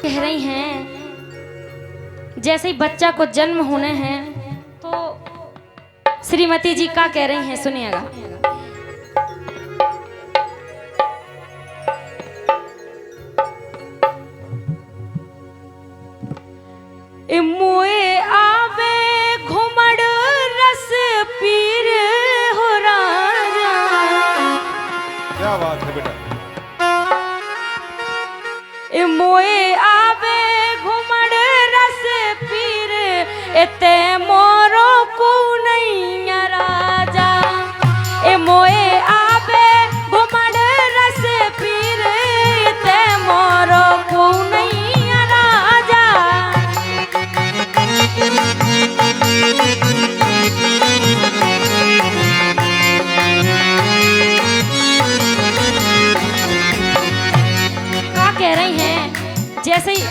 कह रही हैं जैसे ही बच्चा को जन्म होने हैं तो श्रीमती जी क्या कह रही हैं, सुनिएगा। मोए आवे घुमड़ रस पीर हो राजा। क्या बात है बेटा। मोए आवे घुमड़ रस पीर एते मोरो को नहीं राजा। मोए आवे घुमड़ रस पीर एते मोरो को नहीं राजा। क्या कह रही हैं, जैसे ही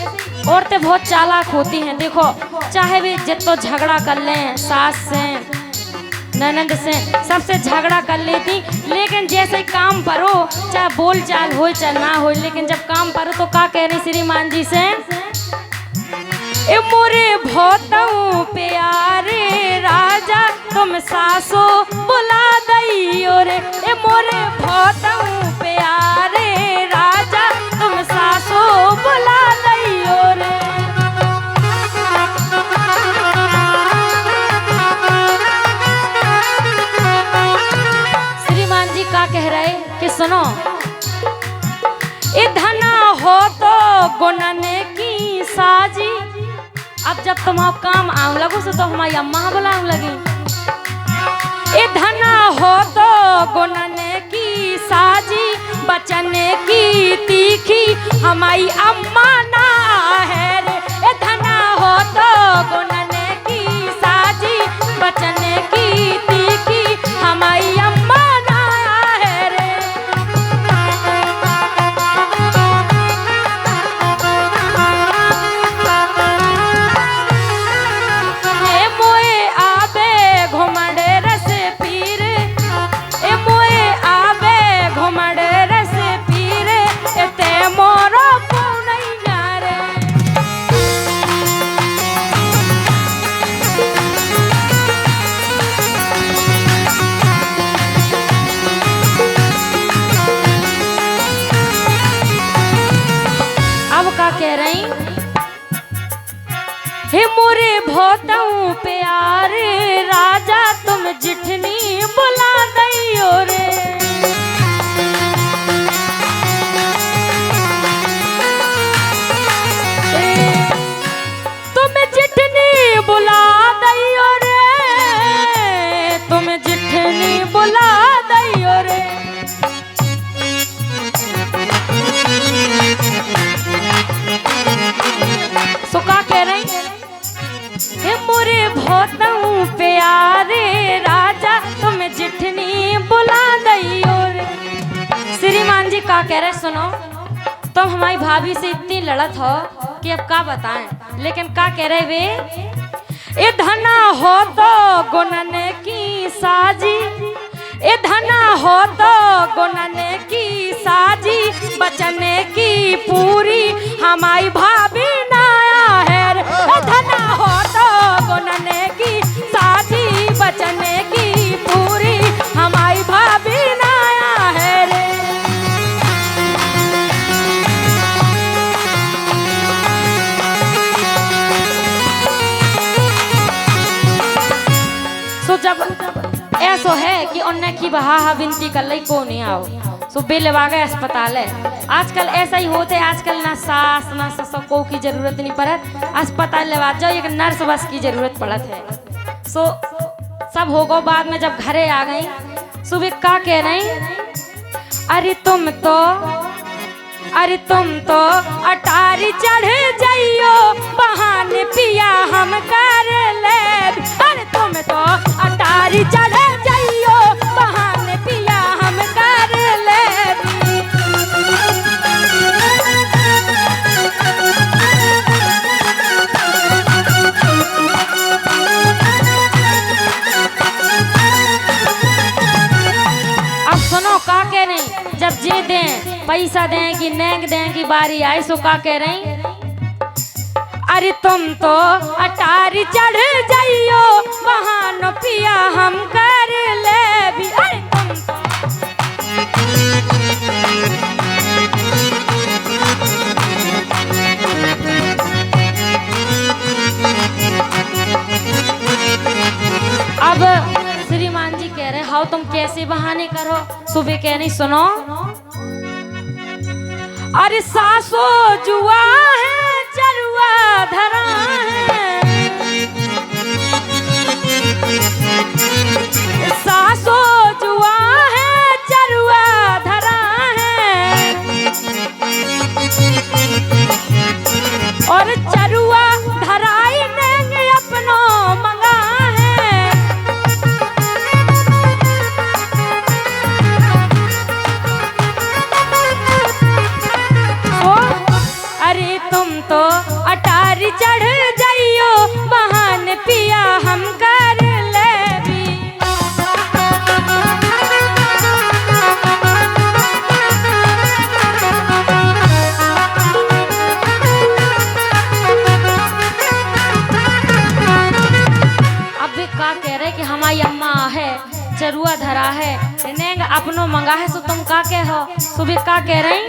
औरतें बहुत चालाक होती हैं, देखो चाहे भी जितना झगड़ा कर लें, सास से ननद से सबसे झगड़ा कर लेती, लेकिन जैसे ही काम परो चाहे बोल चाल हो चाहे ना हो, लेकिन जब काम परो तो क्या कह रही श्रीमान जी से, ए मोरे भोतऊ प्यारे राजा तुम सासो बुला दईयो रे। ए मोरे भोतऊ प्यारे राजा तुम सासो बुला दईयो रे। श्रीमान जी क्या कह रहे कि सुनो, धना हो तो गुनने की साजी। अब जब तुम्हारा काम आम लगो से तो हमारी अम्मा बुलाने लगी। धना हो तो गुनने की साजी बचने की तीखी हमारी अम्मा ना है रे। धना हो तो गुनने की साजी बचने की तीखी हमारी अम्मा ना है रे। मोए आबे घुमड़ रस पीर, मोए आबे घुमड़ रस पीर एते मोरो को नहीं रे। अब क्या कह रही, हे मोरे भोतऊ प्यारे राजा तुम जिठनी बुला दईयो रे। तुम जिठनी बुला दईयो रे, तुम जिठनी बुला दईयो रे। सो का कह रही, हे मोरे भोतऊ प्यारे राजा तुम जिठनी बुला दईयो रे। श्रीमान जी का कह रहे, सुनो तुम हमारी भाभी से इतनी लड़त हो कि अब का बताएं, लेकिन का कह रहे वे, धना हो तो गुनने की साजी। धना हो तो गुनने की साजी बचने की पूरी हमारी भाभी ना है रे। धना हो तो गुनने की साजी बचने की पूरी हमारी भाभी ना है रे। सो जब ऐसो है कि उन्हें की बहा विनती कर ली को नहीं आओ, सो बिल वागे अस्पताल है। आजकल ऐसा ही होते, आजकल ना सास ना ससुर की जरूरत नहीं पड़त, अस्पताल लेवा जाओ, एक नर्स बस की जरूरत पड़त है। सो सब हो गो, बाद में जब घरे आ गई सुबह का कह रही, अरे तुम तो अटारी चढ़ जाइयो बहाने पिया हम कर ले। अरे तुम तो अटारी चढ़ जाइयो बहाने पिया हम कर ले। अब सुनो का कह रही, जब जे दें पैसा दें कि नेंग दें की बारी आई, सो का कह रही, अरे तुम तो अटारी चढ़ जाइयो बहानो पिया हम कर ले भी। अरे तुम तो अब श्रीमान जी कह रहे हाउ तुम कैसे बहाने करो। सुबह कह नहीं सुनो, अरे सासो जुआ है चरुआ धरा है, सासो जुआ है चरुआ धरा है, और चरुआ धराई देंगे अपनो मंगा है। अरे तुम तो अटारी चढ़ जाइयो बहान पिया हम कर ले भी। अब का कह रहे कि हमारी अम्मा है चरुआ धरा है नेंग अपनो मंगा है, सो तुम का कह हो। सुबह का कह रही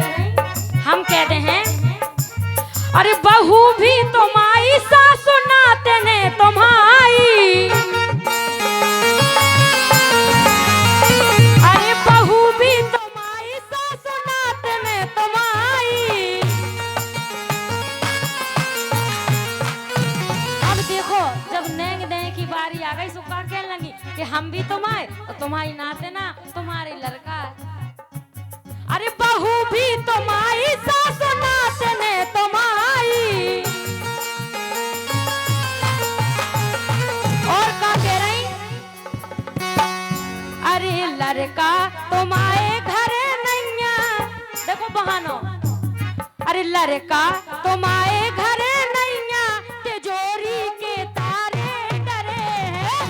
हम कहते हैं अरे बहू भी तुम्हारी सासु नाते ने तुम्हारी, अरे बहू भी तुम्हारी सासु नाते ने तुम्हारी। अब देखो जब नेंग देने की बारी आ गई सुखा कहने लगी कि हम भी तुम्हारे तो तुम्हारी नाते ना तुम्हारे लड़का। अरे बहू भी तुम्हारी सासु नाते ने तुम्हारी। और का कह रही अरे लड़का तुम्हारे घरे नैया। देखो बहानो, अरे लड़का तुम्हारे घरे नैया तिजोरी के तारे डरे हैं।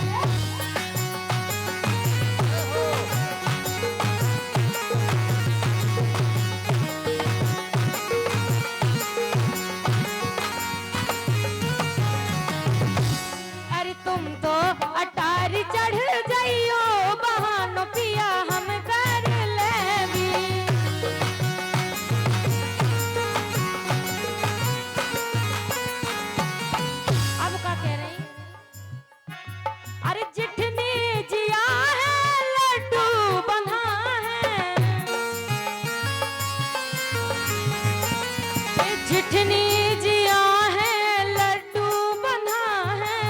तुम तो अटारी चढ़ जाइयो बहानो पिया हम कर ले भी। अब का कह रही अरे जिठनी जिया है लड्डू बंधा है, जिठनी जिया है लड्डू बंधा है।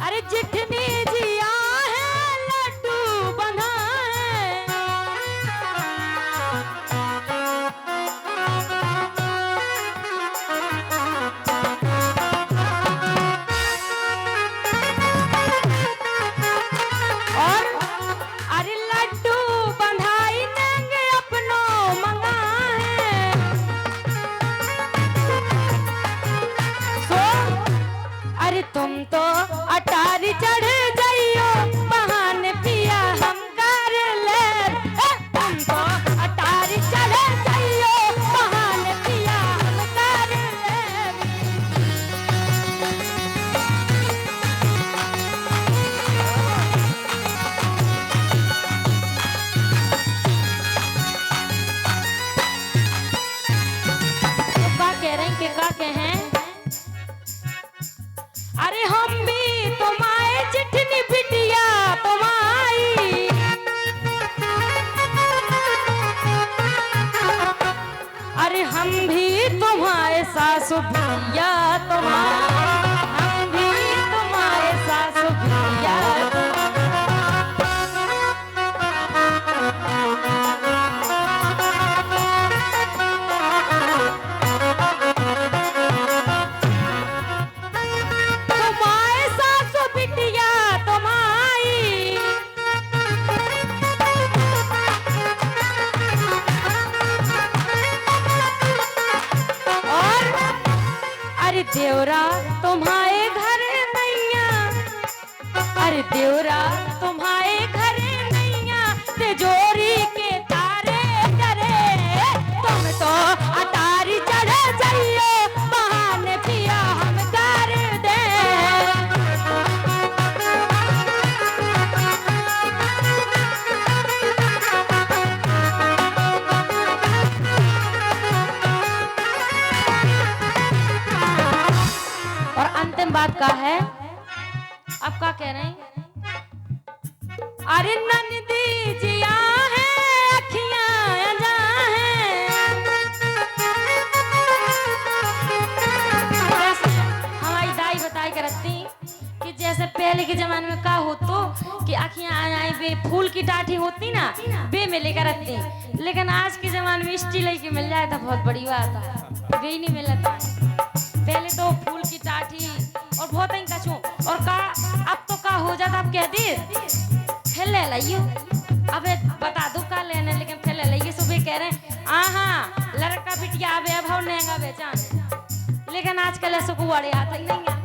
अरे जिठनी जिया है लड्डू बंधा है, और अरे लड्डू बंधाई देंगे अपनो मंगा है। सो अरे तुम तो अटारी चढ़ जाइयो बहाने पिया हम कर ले। तुम तो अटारी चढ़ जाइयो बहाने पिया हम कर ले। तो का कह रहे हैं कि का कहें अरे हम भी तुम्हारे चिठनी बिटिया तुम्हारी। अरे हम भी तुम्हारे सासु भैया तुम्हारी, हम भी तुम्हारे सासु भैया। तुम्हारे सासु बिटिया तुम्हारी। और अरे देवरा तुम्हारे घर नैया, अरे देवरा तुम्हारे घर नैया तिजोरी के तारे डरे। अंतिम बात का है, अब क्या कह रहे हैं? अरे नंदी जिया है अखियां जा है, हमारी दाई बताई करती कि जैसे पहले के जमाने में का हो तो कि अखियां आई बे फूल की टाठी होती ना बे में लेकर रखती, लेकिन आज के जमाने में स्टील की मिल जाए तो बहुत बड़ी बात है, बे नहीं मिलता। पहले तो फूल की टाठी और बहुत ही कछू और का अब तो का हो जाता, अब कह दी फिर ले लाइयो, अबे बता दो का लेने, लेकिन फिर ले लाइए। सुबह कह रहे हैं हाँ लड़का बिटिया आवे अब हम नेगा बेचान, लेकिन आजकल ऐसा को बड़े आता ही नहीं है।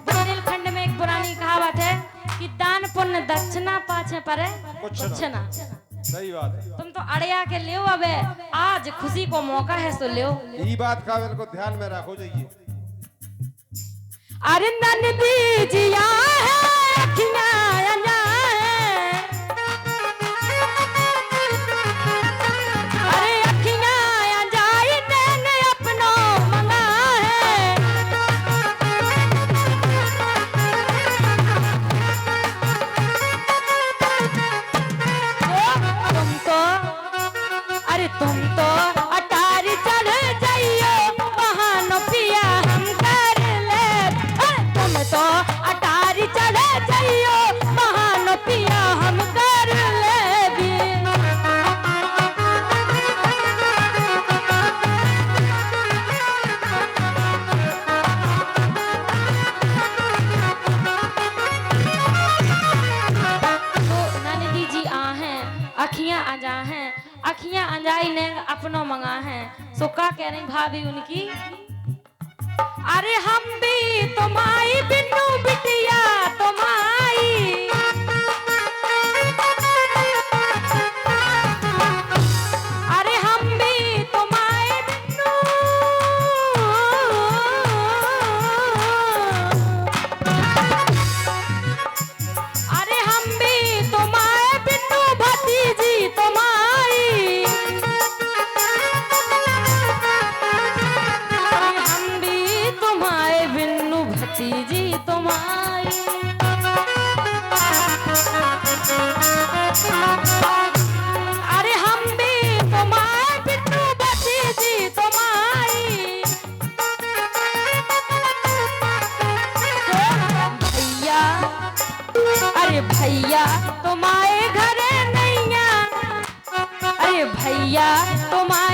बुंदेलखंड में एक पुरानी कहावत है कि दान पुण्य दक्षिणा पाछे परे कुछ ना। सही बात है। तुम तो अड़िया के लियो, अबे आज खुशी को मौका है सो लियो। ये बात काबिल को ध्यान में रखो जाइए। अरे नंदी जिया है अखियां जा है, अरे अखियां जाई ने अपनो मंगा है, तुम तो अटारी चढ़ जाइयो बहानो पिया हम कर ले, तुम तो अटारी चढ़ जाइयो बहानो पिया हम कर ले भी। तो नंदी जी आ हैं अखियां आजा हैं, अखियां अंजाई ने अपनो मंगा है, सो का कह रही भाभी उनकी? अरे हम भी तुम्हारी बिन्नू बिटिया तुम्हारी, अरे हम भी तुम्हारी बिन्नू, अरे हम भी तुम्हारे बिन्नू भतीजी तुम्हारी, भतीजी तुम्हारी, अरे हम भी तुम्हारे बिट्टू भतीजी तुम्हारी, भैया अरे भैया तुम्हारे घर नैया, अरे भैया तुम्हारे